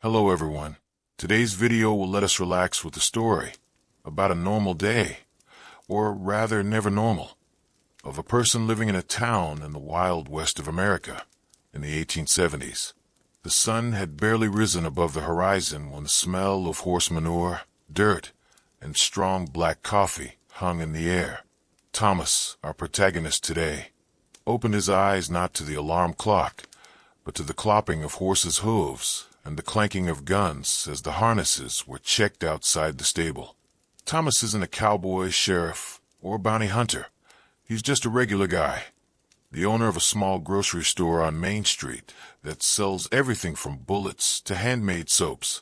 Hello everyone. Today's video will let us relax with a story about a normal day, or rather never normal, of a person living in a town in the wild west of America in the 1870s. The sun had barely risen above the horizon when the smell of horse manure, dirt, and strong black coffee hung in the air. Thomas, our protagonist today, opened his eyes not to the alarm clock, but to the clopping of horses' hooves and the clanking of guns as the harnesses were checked outside the stable. Thomas isn't a cowboy, sheriff, or bounty hunter. He's just a regular guy, the owner of a small grocery store on Main Street that sells everything from bullets to handmade soaps.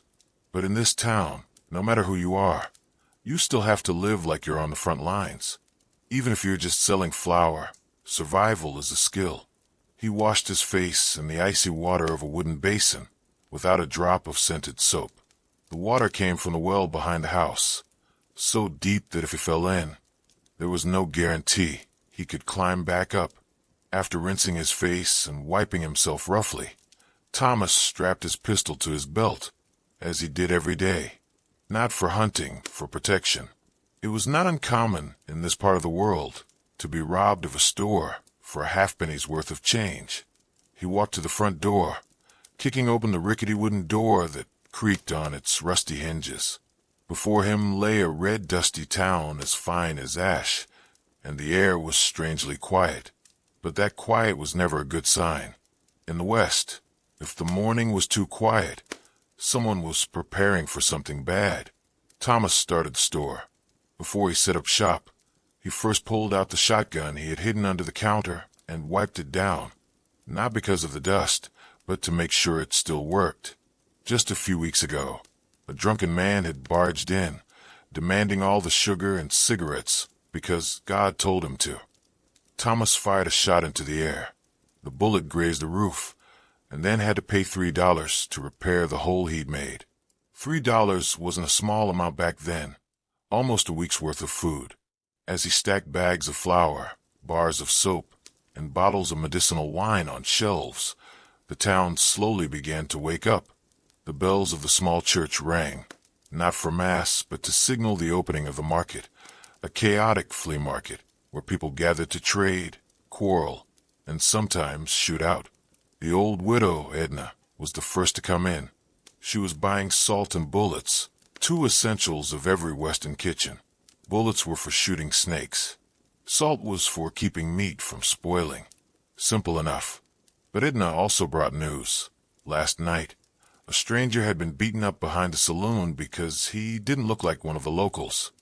But in this town, no matter who you are, you still have to live like you're on the front lines. Even if you're just selling flour, survival is a skill. He washed his face in the icy water of a wooden basin, without a drop of scented soap. The water came from the well behind the house, so deep that if he fell in, there was no guarantee he could climb back up. After rinsing his face and wiping himself roughly, Thomas strapped his pistol to his belt, as he did every day. Not for hunting, for protection. It was not uncommon in this part of the world to be robbed of a store for a halfpenny's worth of change. He walked to the front door, kicking open the rickety wooden door that creaked on its rusty hinges. Before him lay a red, dusty town as fine as ash, and the air was strangely quiet. But that quiet was never a good sign. In the West, if the morning was too quiet, someone was preparing for something bad. Thomas started the store. Before he set up shop, he first pulled out the shotgun he had hidden under the counter and wiped it down, not because of the dust, but to make sure it still worked. Just a few weeks ago, a drunken man had barged in, demanding all the sugar and cigarettes because God told him to. Thomas fired a shot into the air. The bullet grazed the roof, and then had to pay $3 to repair the hole he'd made. $3 wasn't a small amount back then, almost a week's worth of food. As he stacked bags of flour, bars of soap, and bottles of medicinal wine on shelves, the town slowly began to wake up. The bells of the small church rang, not for mass, but to signal the opening of the market, a chaotic flea market where people gathered to trade, quarrel, and sometimes shoot out. The old widow, Edna, was the first to come in. She was buying salt and bullets, two essentials of every Western kitchen. Bullets were for shooting snakes. Salt was for keeping meat from spoiling. Simple enough. But Edna also brought news. Last night, a stranger had been beaten up behind the saloon because he didn't look like one of the locals.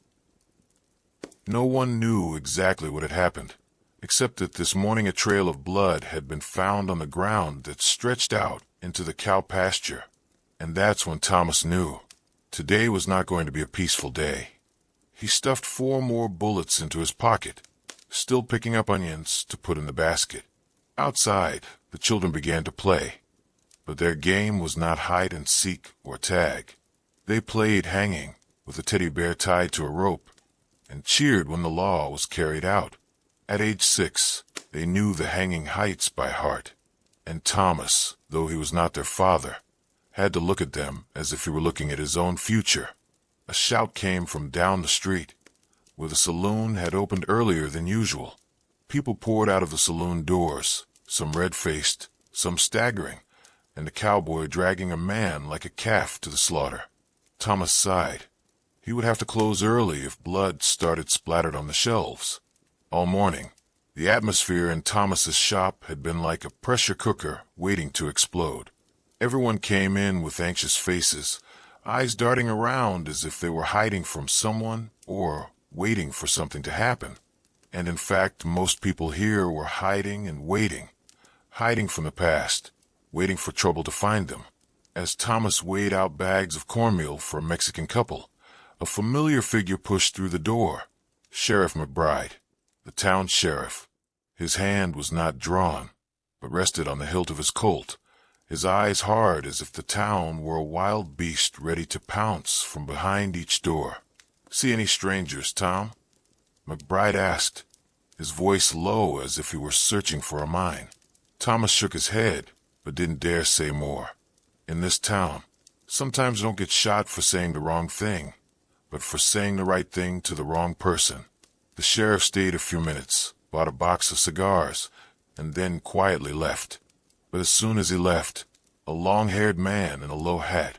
No one knew exactly what had happened, except that this morning a trail of blood had been found on the ground that stretched out into the cow pasture. And that's when Thomas knew today was not going to be a peaceful day. He stuffed 4 more bullets into his pocket, still picking up onions to put in the basket. Outside, the children began to play, but their game was not hide and seek or tag. They played hanging with a teddy bear tied to a rope and cheered when the law was carried out. At age 6, they knew the hanging heights by heart, and Thomas, though he was not their father, had to look at them as if he were looking at his own future. A shout came from down the street, where the saloon had opened earlier than usual. People poured out of the saloon doors, some red-faced, some staggering, and a cowboy dragging a man like a calf to the slaughter. Thomas sighed. He would have to close early if blood started splattered on the shelves. All morning, the atmosphere in Thomas's shop had been like a pressure cooker waiting to explode. Everyone came in with anxious faces, eyes darting around as if they were hiding from someone or waiting for something to happen. And in fact, most people here were hiding and waiting, hiding from the past, waiting for trouble to find them. As Thomas weighed out bags of cornmeal for a Mexican couple, a familiar figure pushed through the door. Sheriff McBride, the town sheriff. His hand was not drawn, but rested on the hilt of his Colt, his eyes hard as if the town were a wild beast ready to pounce from behind each door. "See any strangers, Tom?" McBride asked, his voice low as if he were searching for a mine. Thomas shook his head, but didn't dare say more. In this town, Sometimes you don't get shot for saying the wrong thing, but for saying the right thing to the wrong person. The sheriff stayed a few minutes, bought a box of cigars, and then quietly left. But as soon as he left, a long-haired man in a low hat,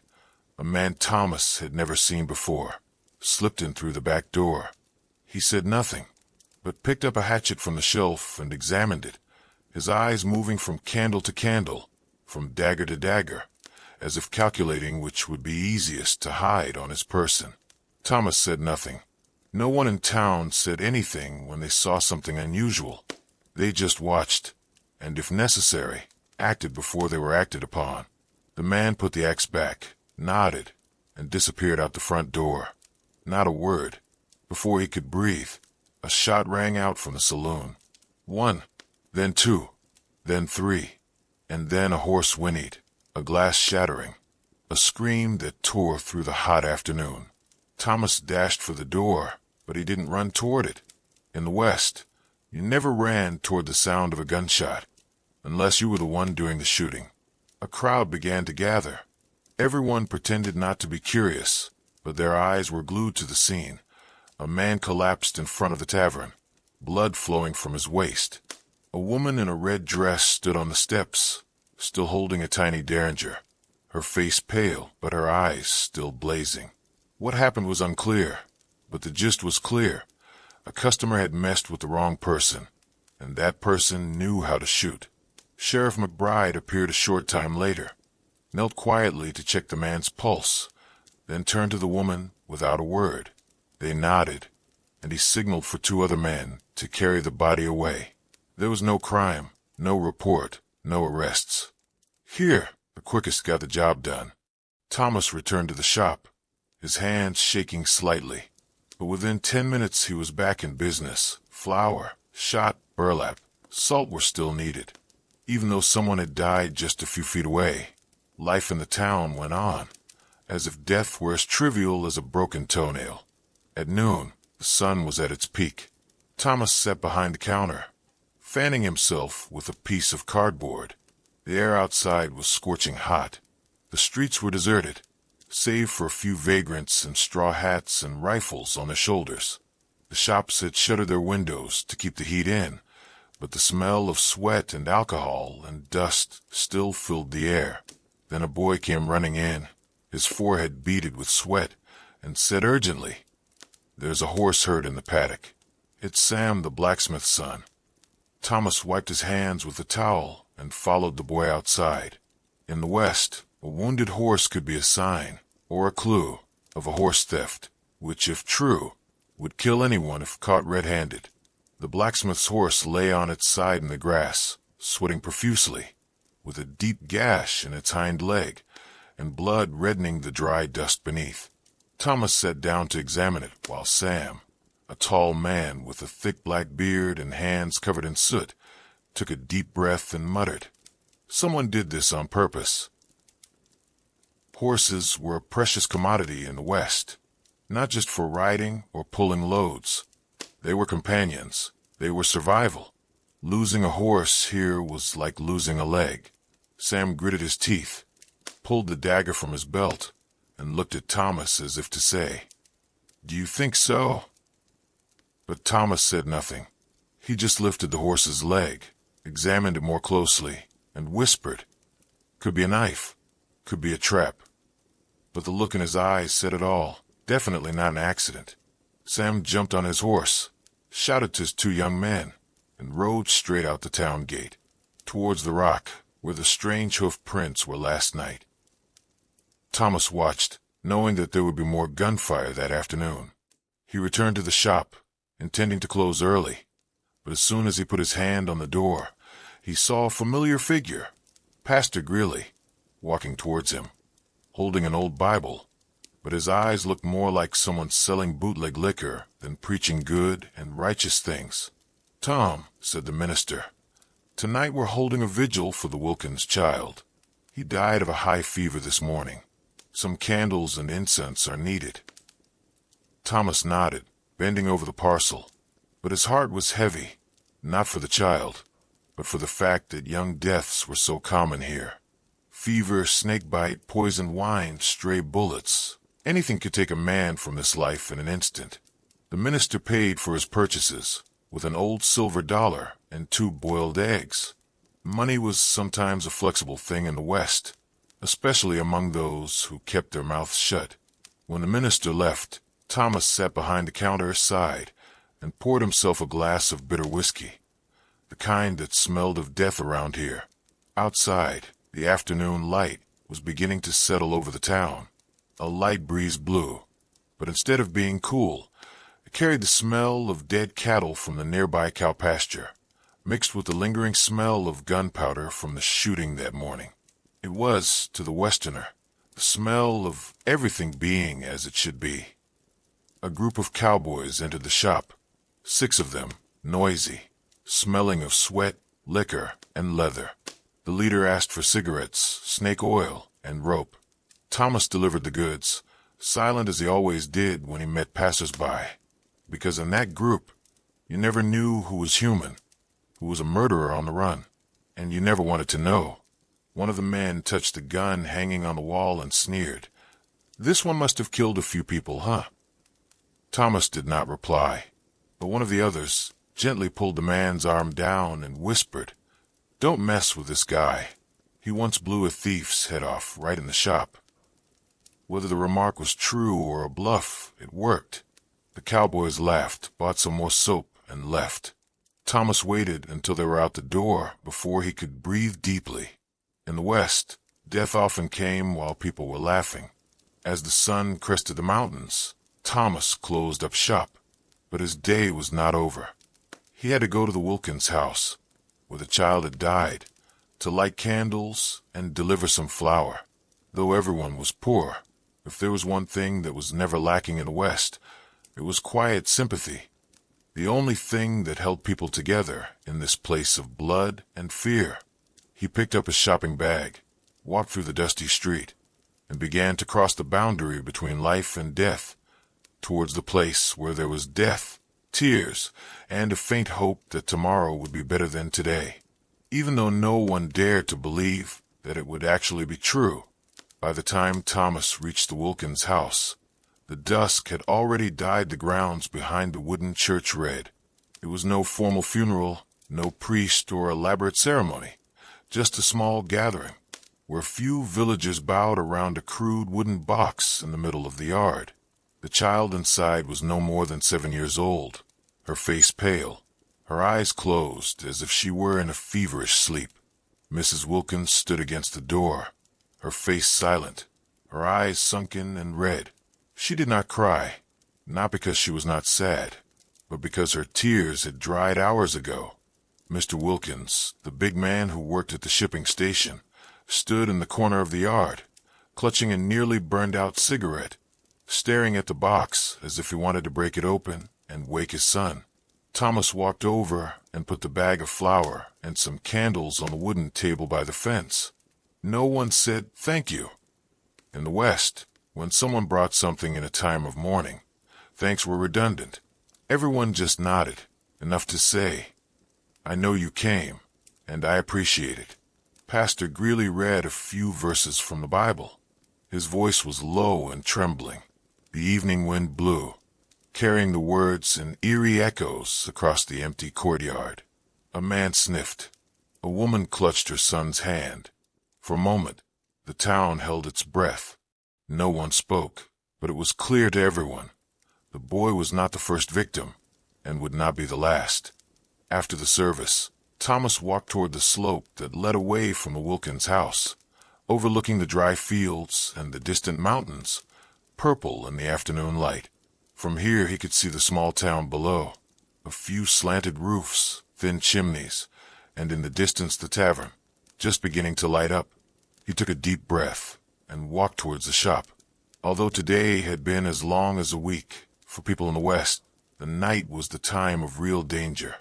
a man Thomas had never seen before, slipped in through the back door. He said nothing, but picked up a hatchet from the shelf and examined it, his eyes moving from candle to candle, from dagger to dagger, as if calculating which would be easiest to hide on his person. Thomas said nothing. No one in town said anything when they saw something unusual. They just watched, and if necessary, acted before they were acted upon. The man put the axe back, nodded, and disappeared out the front door. Not a word. Before he could breathe, a shot rang out from the saloon. 1, then 2, then 3, and then a horse whinnied, a glass shattering, a scream that tore through the hot afternoon. Thomas dashed for the door, but he didn't run toward it. In the West, you never ran toward the sound of a gunshot, unless you were the one doing the shooting. A crowd began to gather. Everyone pretended not to be curious, but their eyes were glued to the scene. A man collapsed in front of the tavern, blood flowing from his waist. A woman in a red dress stood on the steps, still holding a tiny derringer, her face pale, but her eyes still blazing. What happened was unclear, but the gist was clear. A customer had messed with the wrong person, and that person knew how to shoot. Sheriff McBride appeared a short time later, knelt quietly to check the man's pulse, then turned to the woman without a word. They nodded, and he signaled for 2 other men to carry the body away. There was no crime, no report, no arrests. Here, the quickest got the job done. Thomas returned to the shop, his hands shaking slightly. But within 10 minutes he was back in business. Flour, shot, burlap, salt were still needed. Even though someone had died just a few feet away, life in the town went on, as if death were as trivial as a broken toenail. At noon, the sun was at its peak. Thomas sat behind the counter, fanning himself with a piece of cardboard. The air outside was scorching hot. The streets were deserted, save for a few vagrants in straw hats and rifles on their shoulders. The shops had shuttered their windows to keep the heat in, but the smell of sweat and alcohol and dust still filled the air. Then a boy came running in, his forehead beaded with sweat, and said urgently, "There's a horse herd in the paddock. It's Sam, the blacksmith's son." Thomas wiped his hands with a towel and followed the boy outside. In the West, a wounded horse could be a sign, or a clue, of a horse theft, which, if true, would kill anyone if caught red-handed. The blacksmith's horse lay on its side in the grass, sweating profusely, with a deep gash in its hind leg, and blood reddening the dry dust beneath. Thomas sat down to examine it, while Sam, a tall man with a thick black beard and hands covered in soot, took a deep breath and muttered. Someone did this on purpose. Horses were a precious commodity in the West, not just for riding or pulling loads. They were companions. They were survival. Losing a horse here was like losing a leg. Sam gritted his teeth, pulled the dagger from his belt, and looked at Thomas as if to say, "Do you think so?" But Thomas said nothing. He just lifted the horse's leg, examined it more closely, and whispered, "Could be a knife. Could be a trap." But the look in his eyes said it all. Definitely not an accident. Sam jumped on his horse, shouted to his 2 young men, and rode straight out the town gate, towards the rock where the strange hoof prints were last night. Thomas watched, knowing that there would be more gunfire that afternoon. He returned to the shop, intending to close early, but as soon as he put his hand on the door, he saw a familiar figure, Pastor Greeley, walking towards him, holding an old Bible, but his eyes looked more like someone selling bootleg liquor than preaching good and righteous things. "Tom," said the minister, "tonight we're holding a vigil for the Wilkins child. He died of a high fever this morning. Some candles and incense are needed." Thomas nodded, bending over the parcel, but his heart was heavy, not for the child, but for the fact that young deaths were so common here. Fever, snakebite, poison wine, stray bullets. Anything could take a man from this life in an instant. The minister paid for his purchases with an old silver dollar and 2 boiled eggs. Money was sometimes a flexible thing in the West, especially among those who kept their mouths shut. When the minister left, Thomas sat behind the counter aside and poured himself a glass of bitter whiskey, the kind that smelled of death around here. Outside, the afternoon light was beginning to settle over the town. A light breeze blew, but instead of being cool, it carried the smell of dead cattle from the nearby cow pasture, mixed with the lingering smell of gunpowder from the shooting that morning. It was, to the Westerner, the smell of everything being as it should be. A group of cowboys entered the shop, 6 of them, noisy, smelling of sweat, liquor, and leather. The leader asked for cigarettes, snake oil, and rope. Thomas delivered the goods, silent as he always did when he met passers-by, because in that group, you never knew who was human, who was a murderer on the run, and you never wanted to know. One of the men touched the gun hanging on the wall and sneered. "This one must have killed a few people, huh?" Thomas did not reply, but one of the others gently pulled the man's arm down and whispered, "Don't mess with this guy. He once blew a thief's head off right in the shop." Whether the remark was true or a bluff, it worked. The cowboys laughed, bought some more soap, and left. Thomas waited until they were out the door before he could breathe deeply. In the West, death often came while people were laughing. As the sun crested the mountains, Thomas closed up shop, but his day was not over. He had to go to the Wilkins house, where the child had died, to light candles and deliver some flour. Though everyone was poor, if there was one thing that was never lacking in the West, it was quiet sympathy. The only thing that held people together in this place of blood and fear. He picked up his shopping bag, walked through the dusty street, and began to cross the boundary between life and death, towards the place where there was death, tears, and a faint hope that tomorrow would be better than today. Even though no one dared to believe that it would actually be true, by the time Thomas reached the Wilkins house, the dusk had already dyed the grounds behind the wooden church red. It was no formal funeral, no priest or elaborate ceremony, just a small gathering, where few villagers bowed around a crude wooden box in the middle of the yard. The child inside was no more than 7 years old, her face pale, her eyes closed as if she were in a feverish sleep. Mrs. Wilkins stood against the door, her face silent, her eyes sunken and red. She did not cry, not because she was not sad, but because her tears had dried hours ago. Mr. Wilkins, the big man who worked at the shipping station, stood in the corner of the yard, clutching a nearly burned-out cigarette, staring at the box as if he wanted to break it open and wake his son. Thomas walked over and put the bag of flour and some candles on the wooden table by the fence. No one said thank you. In the West, when someone brought something in a time of mourning, thanks were redundant. Everyone just nodded, enough to say, "I know you came, and I appreciate it." Pastor Greeley read a few verses from the Bible. His voice was low and trembling. The evening wind blew, carrying the words in eerie echoes across the empty courtyard. A man sniffed. A woman clutched her son's hand. For a moment, the town held its breath. No one spoke, but it was clear to everyone. The boy was not the first victim, and would not be the last. After the service, Thomas walked toward the slope that led away from the Wilkins house, overlooking the dry fields and the distant mountains, purple in the afternoon light. From here he could see the small town below, a few slanted roofs, thin chimneys, and in the distance the tavern, just beginning to light up. He took a deep breath and walked towards the shop. Although today had been as long as a week, for people in the West, the night was the time of real danger.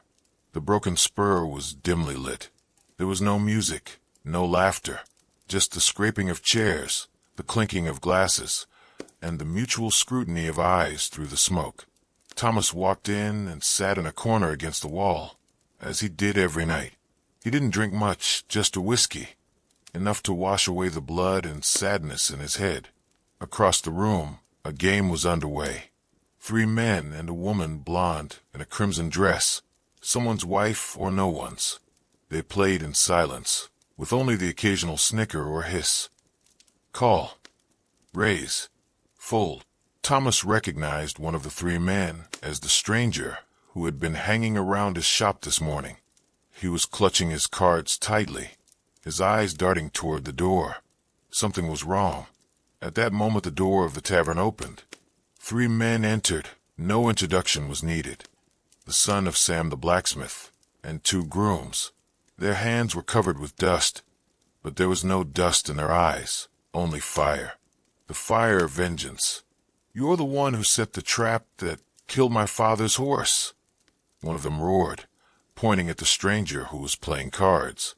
The broken spur was dimly lit. There was no music, no laughter, just the scraping of chairs, the clinking of glasses, and the mutual scrutiny of eyes through the smoke. Thomas walked in and sat in a corner against the wall, as he did every night. He didn't drink much, just a whiskey, enough to wash away the blood and sadness in his head. Across the room, a game was underway. 3 men and a woman, blonde, in a crimson dress, someone's wife or no one's. They played in silence, with only the occasional snicker or hiss. Call. Raise. Fold. Thomas recognized one of the 3 men as the stranger who had been hanging around his shop this morning. He was clutching his cards tightly, his eyes darting toward the door. Something was wrong. At that moment the door of the tavern opened. 3 men entered. No introduction was needed. The son of Sam the blacksmith, and 2 grooms. Their hands were covered with dust, but there was no dust in their eyes, only fire. The fire of vengeance. "You're the one who set the trap that killed my father's horse," one of them roared, pointing at the stranger who was playing cards.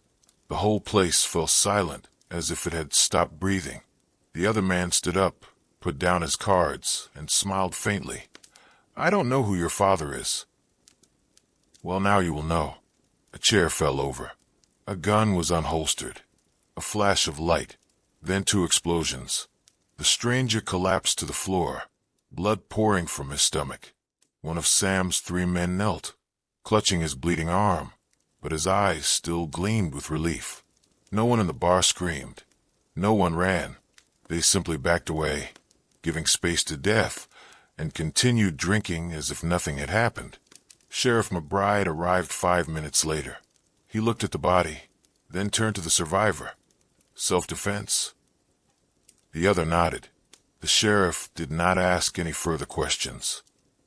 The whole place fell silent, as if it had stopped breathing. The other man stood up, put down his cards, and smiled faintly. "I don't know who your father is." "Well, now you will know." A chair fell over. A gun was unholstered. A flash of light, then 2 explosions. The stranger collapsed to the floor, blood pouring from his stomach. One of Sam's 3 men knelt, clutching his bleeding arm, but his eyes still gleamed with relief. No one in the bar screamed. No one ran. They simply backed away, giving space to death, and continued drinking as if nothing had happened. Sheriff McBride arrived 5 minutes later. He looked at the body, then turned to the survivor. "Self-defense?" The other nodded. The sheriff did not ask any further questions.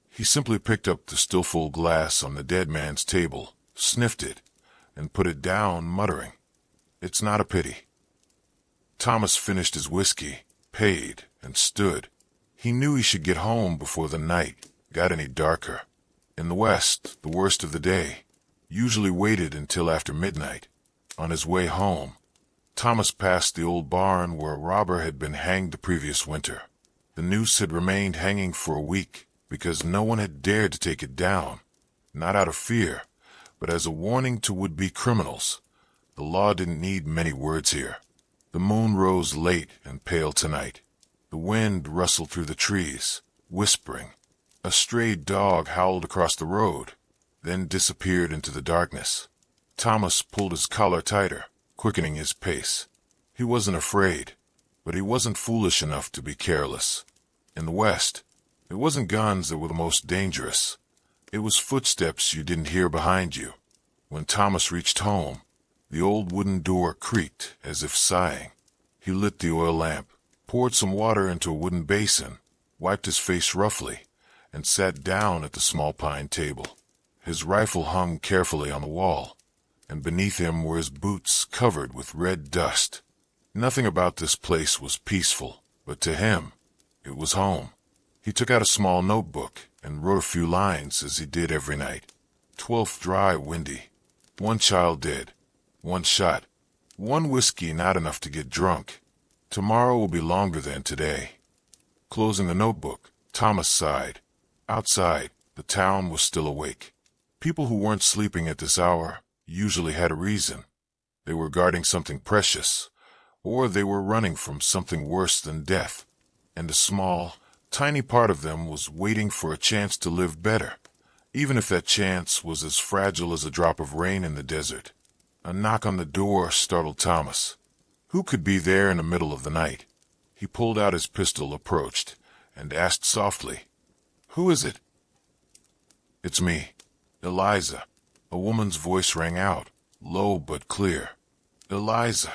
He simply picked up the still full glass on the dead man's table, sniffed it, and put it down, muttering, "It's not a pity." Thomas finished his whiskey, paid, and stood. He knew he should get home before the night got any darker. In the West, the worst of the day usually waited until after midnight. On his way home, Thomas passed the old barn where a robber had been hanged the previous winter. The noose had remained hanging for a week because no one had dared to take it down, not out of fear, but as a warning to would-be criminals. The law didn't need many words here. The moon rose late and pale tonight. The wind rustled through the trees, whispering. A stray dog howled across the road, then disappeared into the darkness. Thomas pulled his collar tighter, quickening his pace. He wasn't afraid, but he wasn't foolish enough to be careless. In the West, it wasn't guns that were the most dangerous. It was footsteps you didn't hear behind you. When Thomas reached home, the old wooden door creaked as if sighing. He lit the oil lamp, poured some water into a wooden basin, wiped his face roughly, and sat down at the small pine table. His rifle hung carefully on the wall, and beneath him were his boots covered with red dust. Nothing about this place was peaceful, but to him, it was home. He took out a small notebook and wrote a few lines as he did every night. 12th dry, windy. 1 child dead. 1 shot. 1 whiskey not enough to get drunk. Tomorrow will be longer than today. Closing the notebook, Thomas sighed. Outside, the town was still awake. People who weren't sleeping at this hour usually had a reason. They were guarding something precious, or they were running from something worse than death. And a small, tiny part of them was waiting for a chance to live better, even if that chance was as fragile as a drop of rain in the desert. A knock on the door startled Thomas. Who could be there in the middle of the night? He pulled out his pistol, approached, and asked softly, "Who is it?" "It's me, Eliza." A woman's voice rang out, low but clear. Eliza,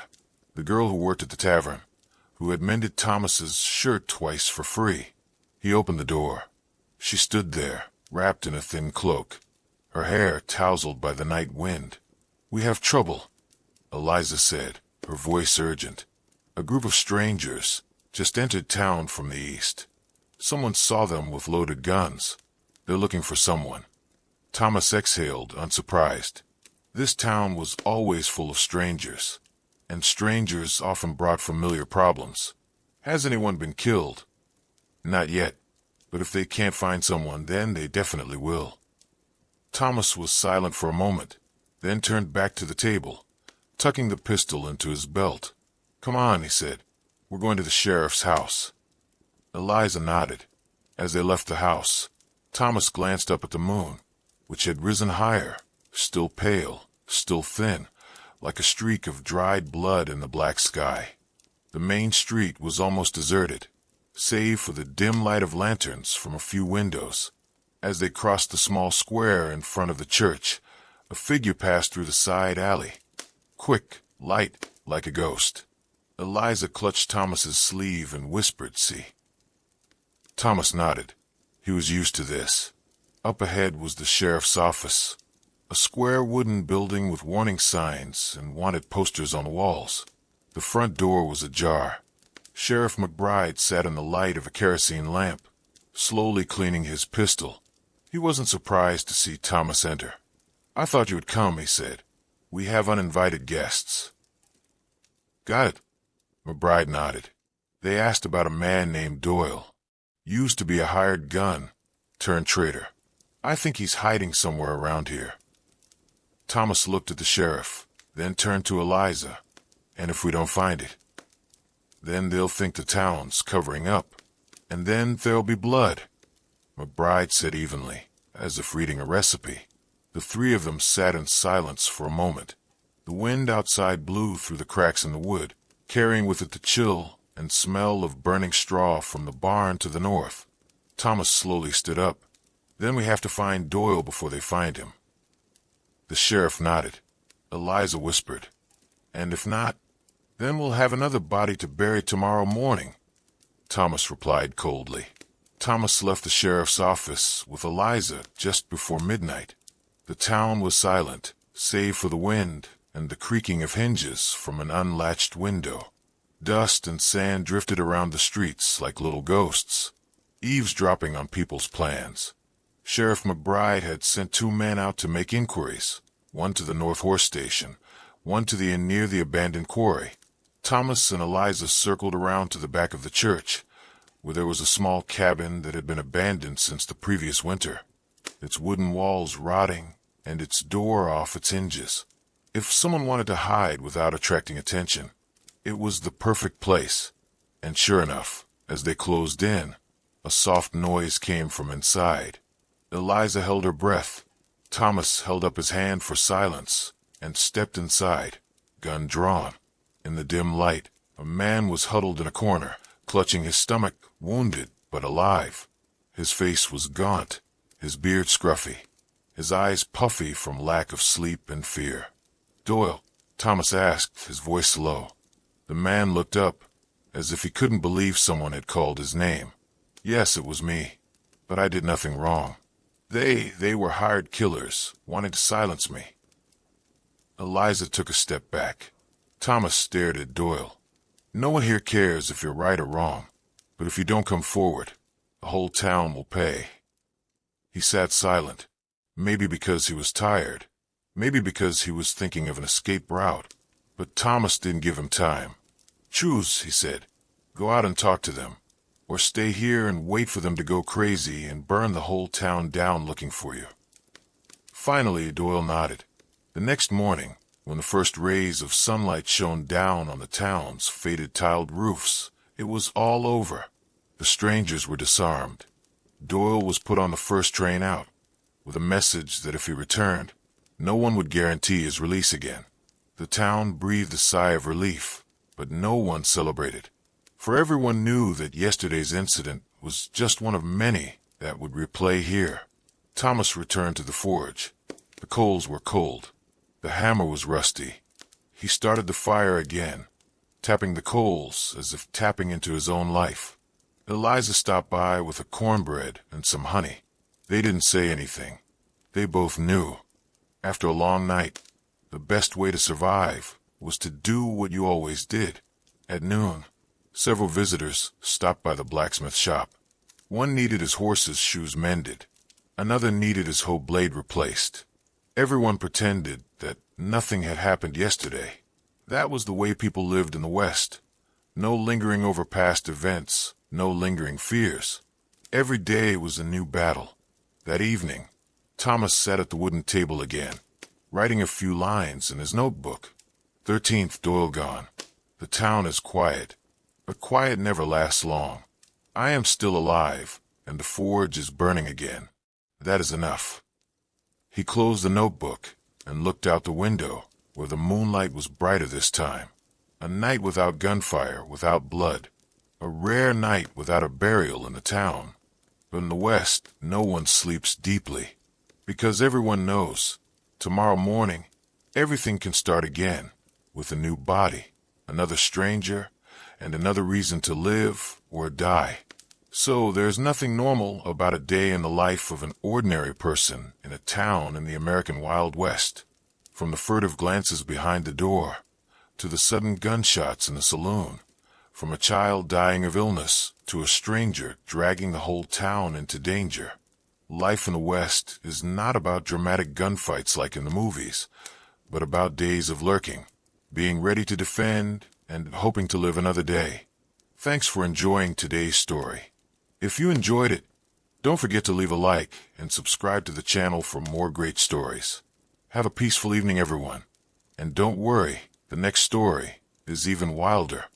the girl who worked at the tavern, who had mended Thomas's shirt twice for free. He opened the door. She stood there, wrapped in a thin cloak, her hair tousled by the night wind. "We have trouble," Eliza said, her voice urgent. "A group of strangers just entered town from the east. Someone saw them with loaded guns. They're looking for someone." Thomas exhaled, unsurprised. This town was always full of strangers, and strangers often brought familiar problems. Has anyone been killed? Not yet, but if they can't find someone, then they definitely will. Thomas was silent for a moment, then turned back to the table, tucking the pistol into his belt. "Come on," he said. "We're going to the sheriff's house." Eliza nodded. As they left the house, Thomas glanced up at the moon, which had risen higher, still pale, still thin, like a streak of dried blood in the black sky. The main street was almost deserted, save for the dim light of lanterns from a few windows. As they crossed the small square in front of the church, a figure passed through the side alley, quick, light, like a ghost. Eliza clutched Thomas's sleeve and whispered, "See." Thomas nodded. He was used to this. Up ahead was the sheriff's office, a square wooden building with warning signs and wanted posters on the walls. The front door was ajar. Sheriff McBride sat in the light of a kerosene lamp, slowly cleaning his pistol. He wasn't surprised to see Thomas enter. "I thought you would come," he said. "We have uninvited guests." "Got it." McBride nodded. "They asked about a man named Doyle. Used to be a hired gun turned traitor. I think he's hiding somewhere around here." Thomas looked at the sheriff, then turned to Eliza. "And if we don't find it? Then they'll think the town's covering up. And then there'll be blood." McBride said evenly, as if reading a recipe. The three of them sat in silence for a moment. The wind outside blew through the cracks in the wood, carrying with it the chill and smell of burning straw from the barn to the north. Thomas slowly stood up. "Then we have to find Doyle before they find him." The sheriff nodded. Eliza whispered, "And if not, then we'll have another body to bury tomorrow morning." Thomas replied coldly. Thomas left the sheriff's office with Eliza just before midnight. The town was silent, save for the wind and the creaking of hinges from an unlatched window. Dust and sand drifted around the streets like little ghosts, eavesdropping on people's plans. Sheriff McBride had sent 2 men out to make inquiries, one to the North Horse Station, one to the inn near the abandoned quarry. Thomas and Eliza circled around to the back of the church, where there was a small cabin that had been abandoned since the previous winter, its wooden walls rotting and its door off its hinges. If someone wanted to hide without attracting attention, it was the perfect place. And sure enough, as they closed in, a soft noise came from inside. Eliza held her breath. Thomas held up his hand for silence and stepped inside, gun drawn. In the dim light, a man was huddled in a corner, clutching his stomach, wounded but alive. His face was gaunt, his beard scruffy, his eyes puffy from lack of sleep and fear. "Doyle?" Thomas asked, his voice low. The man looked up, as if he couldn't believe someone had called his name. "Yes, it was me, but I did nothing wrong. They were hired killers, wanting to silence me." Eliza took a step back. Thomas stared at Doyle. "No one here cares if you're right or wrong, but if you don't come forward, the whole town will pay." He sat silent, maybe because he was tired, maybe because he was thinking of an escape route, but Thomas didn't give him time. "Choose," he said. "Go out and talk to them, or stay here and wait for them to go crazy and burn the whole town down looking for you." Finally, Doyle nodded. The next morning, when the first rays of sunlight shone down on the town's faded tiled roofs, it was all over. The strangers were disarmed. Doyle was put on the first train out, with a message that if he returned, no one would guarantee his release again. The town breathed a sigh of relief, but no one celebrated, for everyone knew that yesterday's incident was just one of many that would replay here. Thomas returned to the forge. The coals were cold. The hammer was rusty. He started the fire again, tapping the coals as if tapping into his own life. Eliza stopped by with a cornbread and some honey. They didn't say anything. They both knew. After a long night, the best way to survive was to do what you always did. At noon, several visitors stopped by the blacksmith shop. One needed his horse's shoes mended. Another needed his hoe blade replaced. Everyone pretended that nothing had happened yesterday. That was the way people lived in the West. No lingering over past events, no lingering fears. Every day was a new battle. That evening, Thomas sat at the wooden table again, writing a few lines in his notebook. 13th Doyle gone. The town is quiet, but quiet never lasts long. I am still alive, and the forge is burning again. That is enough. He closed the notebook and looked out the window, where the moonlight was brighter this time. A night without gunfire, without blood. A rare night without a burial in the town. But in the West, no one sleeps deeply, because everyone knows, tomorrow morning, everything can start again, with a new body, another stranger, and another reason to live or die. So there's nothing normal about a day in the life of an ordinary person in a town in the American Wild West. From the furtive glances behind the door, to the sudden gunshots in the saloon, from a child dying of illness to a stranger dragging the whole town into danger. Life in the West is not about dramatic gunfights like in the movies, but about days of lurking, being ready to defend, and hoping to live another day. Thanks for enjoying today's story. If you enjoyed it, don't forget to leave a like and subscribe to the channel for more great stories. Have a peaceful evening, everyone. And don't worry, the next story is even wilder.